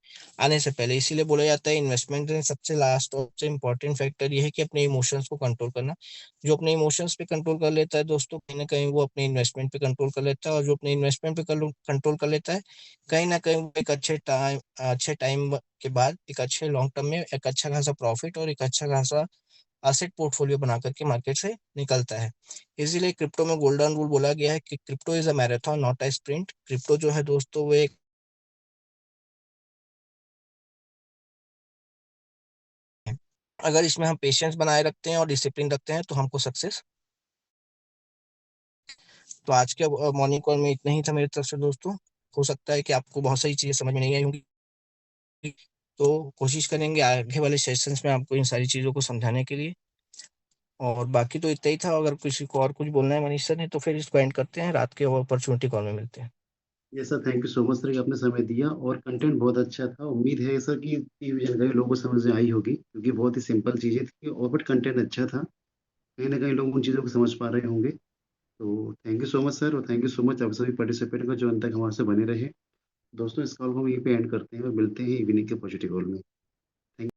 आने से पहले। इसीलिए बोला जाता है इन्वेस्टमेंट में सबसे लास्ट और सबसे इंपॉर्टेंट फैक्टर ये है कि अपने इमोशंस को कंट्रोल करना। जो अपने इमोशंस पे कंट्रोल कर लेता है दोस्तों, कहीं ना कहीं वो अपने इन्वेस्टमेंट पे कंट्रोल कर लेता है, और जो अपने इन्वेस्टमेंट पे कंट्रोल कर लेता है, कहीं ना कहीं वो एक अच्छे टाइम के बाद एक अच्छे लॉन्ग टर्म में एक अच्छा खासा प्रॉफिट और एक अच्छा खासा एसेट पोर्टफोलियो बना करके मार्केट से निकलता है। इसीलिए क्रिप्टो में गोल्डन रूल बोला गया है कि crypto is a marathon not a sprint. Crypto जो है दोस्तों वो एक, अगर इसमें हम पेशेंस बनाए रखते हैं और डिसिप्लिन रखते हैं तो हमको सक्सेस। तो आज के मॉर्निंग कॉल में इतना ही था मेरी तरफ से दोस्तों। हो सकता है कि आपको बहुत सारी चीजें समझ में नहीं आई होंगी, तो कोशिश करेंगे आगे वाले सेशंस में आपको इन सारी चीजों को समझाने के लिए। और बाकी तो इतना ही था। अगर किसी को और कुछ बोलना है मनीष सर ने, तो फिर इसको एंड करते हैं, रात के अपॉर्चुनिटी कॉल में मिलते हैं। ये sir, thank you so much sir कि आपने समय दिया, और कंटेंट बहुत अच्छा था। उम्मीद है सर कि इतनी भी जानकारी लोगों को समझ में आई होगी, क्योंकि बहुत ही सिंपल चीज़ें थी, और बट कंटेंट अच्छा था। कहीं ना कहीं लोग उन चीज़ों को समझ पा रहे होंगे। तो thank you so much sir, और थैंक यू सो मच आप सभी पार्टिसिपेंट को जो अंत तक हमारे से बने रहे। दोस्तों, इस कॉल को हम यहीं पे एंड करते हैं और मिलते हैं इवनिंग के पॉजिटिव कॉल में।